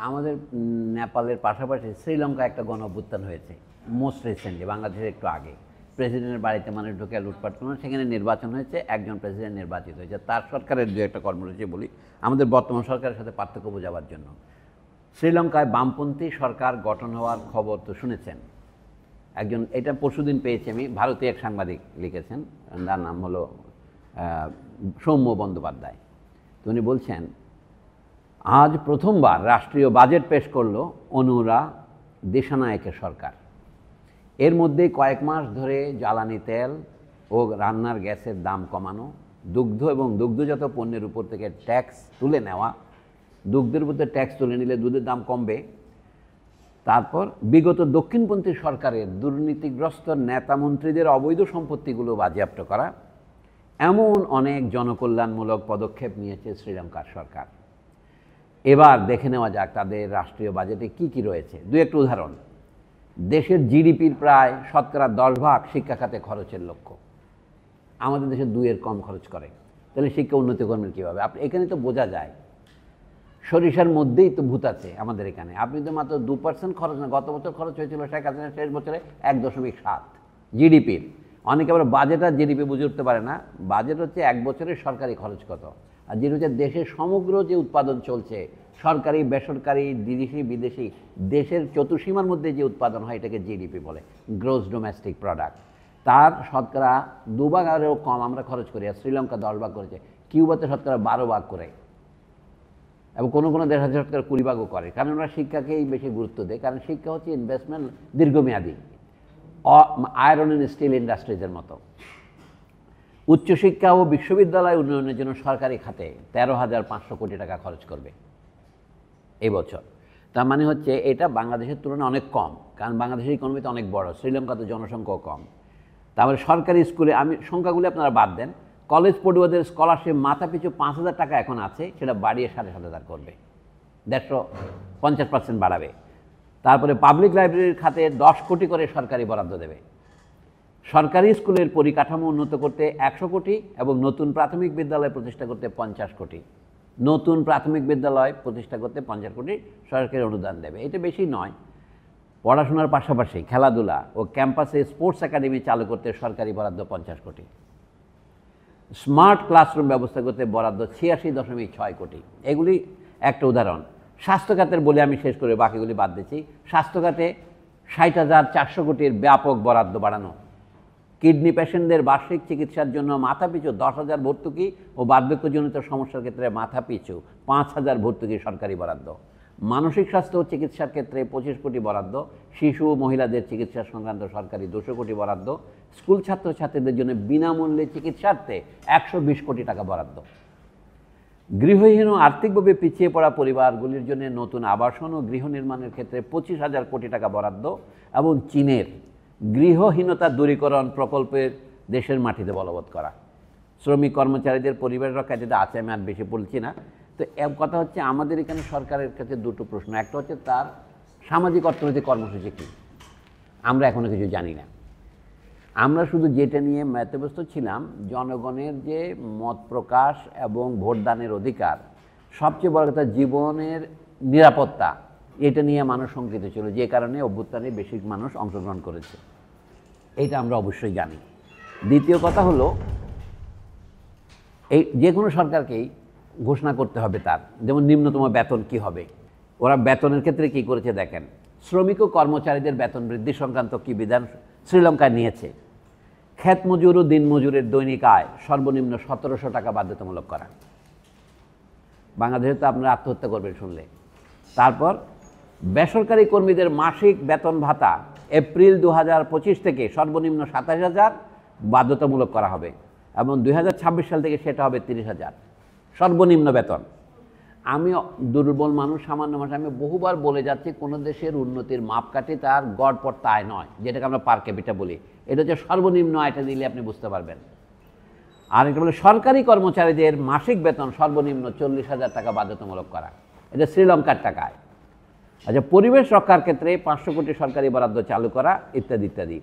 আমাদের নেপালের পাশাপাশি শ্রীলঙ্কা একটা গণঅভ্যুত্থান হয়েছে মোস্ট রিসেন্টলি, বাংলাদেশের একটু আগে। প্রেসিডেন্টের বাড়িতে মানুষ ঢুকে লুটপাট করলো, সেখানে নির্বাচন হয়েছে, একজন প্রেসিডেন্ট নির্বাচিত হয়েছে। তার সরকারের দু একটা কর্মসূচি বলি আমাদের বর্তমান সরকারের সাথে পার্থক্য বোঝাবার জন্য। শ্রীলঙ্কায় বামপন্থী সরকার গঠন হওয়ার খবর তো শুনেছেন। একজন, এটা পরশুদিন পেয়েছি আমি, ভারতীয় এক সাংবাদিক লিখেছেন, তার নাম হলো সৌম্য বন্দ্যোপাধ্যায়। তো উনি বলছেন, আজ প্রথমবার রাষ্ট্রীয় বাজেট পেশ করল অনুরা দিশানায়েকের সরকার। এর মধ্যে কয়েক মাস ধরে জ্বালানি তেল ও রান্নার গ্যাসের দাম কমানো, দুগ্ধ এবং দুগ্ধজাত পণ্যের উপর থেকে ট্যাক্স তুলে নেওয়া, দুগ্ধের উপর ট্যাক্স তুলে নিলে দুধের দাম কমবে। তারপর বিগত দক্ষিণপন্থী সরকারের দুর্নীতিগ্রস্ত নেতা মন্ত্রীদের অবৈধ সম্পত্তিগুলো বাজেয়াপ্ত করা, এমন অনেক জনকল্যাণমূলক পদক্ষেপ নিয়েছে শ্রীলঙ্কার সরকার। এবার দেখে নেওয়া যাক তাদের রাষ্ট্রীয় বাজেটে কি কি রয়েছে। দু একটা উদাহরণ। দেশের জিডিপির প্রায় 10% শিক্ষা খাতে খরচের লক্ষ্য। আমাদের দেশে 2-এর কম খরচ করে, তাহলে শিক্ষা উন্নতি করবেন কীভাবে? আপনি এখানে তো বোঝা যায়, সরিষার মধ্যেই তো ভূত আছে আমাদের এখানে। আপনি তো মাত্র 2% খরচ না, গত বছর খরচ হয়েছিল শেখ হাসিনার শেষ বছরে 1.7 জিডিপির। অনেকে আবার বাজেট আর জিডিপি বুঝে উঠতে পারে না। বাজেট হচ্ছে এক বছরের সরকারি খরচ কত, আর যেটা হচ্ছে দেশের সমগ্র যে উৎপাদন চলছে, সরকারি বেসরকারি দেশি বিদেশি, দেশের চতুর্সীমার মধ্যে যে উৎপাদন হয় এটাকে জিডিপি বলে, গ্রোস ডোমেস্টিক প্রোডাক্ট। তার শতকরা 2 ভাগেরও কম আমরা খরচ করি, আর শ্রীলঙ্কা 10 ভাগ করেছে, কিউবাতে শতকরা 12 ভাগ করে, এবং কোনো কোনো দেশ আছে শতকরা 20 ভাগও করে। কারণ ওরা শিক্ষাকেই বেশি গুরুত্ব দেয়, কারণ শিক্ষা হচ্ছে ইনভেস্টমেন্ট দীর্ঘমেয়াদী, আয়রন অ্যান্ড স্টিল ইন্ডাস্ট্রিজের মতো। উচ্চশিক্ষা ও বিশ্ববিদ্যালয় উন্নয়নের জন্য সরকারি খাতে 13,500 কোটি টাকা খরচ করবে এই বছর। তার মানে হচ্ছে এটা বাংলাদেশের তুলনায় অনেক কম, কারণ বাংলাদেশের ইকোনমিতে অনেক বড়, শ্রীলঙ্কাতে জনসংখ্যাও কম। তারপরে সরকারি স্কুলে, আমি সংখ্যাগুলি আপনারা বাদ দেন, কলেজ পড়ুয়াদের স্কলারশিপ মাথা পিছু 5,000 টাকা এখন আছে, সেটা বাড়িয়ে 7,500 করবে, 150% বাড়াবে। তারপরে পাবলিক লাইব্রেরির খাতে 10 কোটি করে সরকারি বরাদ্দ দেবে। সরকারি স্কুলের পরিকাঠামো উন্নত করতে 100 কোটি এবং নতুন প্রাথমিক বিদ্যালয় প্রতিষ্ঠা করতে 50 কোটি। নতুন প্রাথমিক বিদ্যালয় প্রতিষ্ঠা করতে 50 কোটি সরকারি অনুদান দেবে। এটা বেশি নয়। পড়াশোনার পাশাপাশি খেলাধুলা ও ক্যাম্পাসে স্পোর্টস একাডেমি চালু করতে সরকারি বরাদ্দ 50 কোটি। স্মার্ট ক্লাসরুম ব্যবস্থা করতে বরাদ্দ 86.6 কোটি। এগুলি একটা উদাহরণ। স্বাস্থ্যখাতের বলে আমি শেষ করে বাকিগুলি বাদ দিচ্ছি। স্বাস্থ্যখাতে 60,400 কোটির ব্যাপক বরাদ্দ বাড়ানো। কিডনি পেশেন্টদের বার্ষিক চিকিৎসার জন্য মাথাপিছু 10,000 ভর্তুকি ও বার্ধক্যজনিত সমস্যার ক্ষেত্রে মাথাপিছু 5,000 ভর্তুকি সরকারি বরাদ্দ। মানসিক স্বাস্থ্য ও চিকিৎসার ক্ষেত্রে 25 কোটি বরাদ্দ। শিশু ও মহিলাদের চিকিৎসা সংক্রান্ত সরকারি 200 কোটি বরাদ্দ। স্কুল ছাত্রছাত্রীদের জন্য বিনামূল্যে চিকিৎসার্থে 120 কোটি টাকা বরাদ্দ। গৃহহীন ও আর্থিকভাবে পিছিয়ে পড়া পরিবারগুলির জন্য নতুন আবাসন ও গৃহ নির্মাণের ক্ষেত্রে 25,000 কোটি টাকা বরাদ্দ এবং চীনের গৃহহীনতা দূরীকরণ প্রকল্পের দেশের মাটিতে বলবৎ করা। শ্রমিক কর্মচারীদের পরিবার রক্ষা, যেটা আছে আমি আর বেশি বলছি না। তো এক কথা হচ্ছে আমাদের এখানে সরকারের কাছে দুটো প্রশ্ন। একটা হচ্ছে তার সামাজিক অর্থনৈতিক কর্মসূচি কী, আমরা এখনও কিছু জানি না। আমরা শুধু যেটা নিয়ে ব্যতিব্যস্ত ছিলাম, জনগণের যে মত প্রকাশ এবং ভোটদানের অধিকার, সবচেয়ে বড় কথা জীবনের নিরাপত্তা, এটা নিয়ে মানুষ শঙ্কিত ছিল, যে কারণে অভ্যুত্থানে বেশি মানুষ অংশগ্রহণ করেছে, এটা আমরা অবশ্যই জানি। দ্বিতীয় কথা হলো, এই যে কোনো সরকারকেই ঘোষণা করতে হবে তার, যেমন নিম্নতম বেতন কি হবে। ওরা বেতনের ক্ষেত্রে কি করেছে দেখেন। শ্রমিক ও কর্মচারীদের বেতন বৃদ্ধি সংক্রান্ত কি বিধান শ্রীলঙ্কায় নিয়েছে। ক্ষেত মজুর ও দিন মজুরের দৈনিক আয় সর্বনিম্ন 1,700 টাকা বাধ্যতামূলক করা। বাংলাদেশে তো আপনারা আত্মহত্যা করবেন শুনলে। তারপর বেসরকারি কর্মীদের মাসিক বেতন ভাতা এপ্রিল 2025 থেকে সর্বনিম্ন 27,000 বাধ্যতামূলক করা হবে, এবং 2026 সাল থেকে সেটা হবে 30,000 সর্বনিম্ন বেতন। আমি দুর্বল মানুষ, সামান্য মানুষ, আমি বহুবার বলে যাচ্ছি, কোনো দেশের উন্নতির মাপকাঠি তার গড়পড়তা আয় নয়, যেটাকে আমরা পার ক্যাপিটা বলি। এটা হচ্ছে সর্বনিম্ন আয়টা দিলে আপনি বুঝতে পারবেন। আর এটা বলে সরকারি কর্মচারীদের মাসিক বেতন সর্বনিম্ন 40,000 টাকা বাধ্যতামূলক করা, এটা শ্রীলঙ্কার টাকায়। আচ্ছা, পরিবেশ রক্ষার ক্ষেত্রে 500 কোটি সরকারি বরাদ্দ চালু করা, ইত্যাদি ইত্যাদি।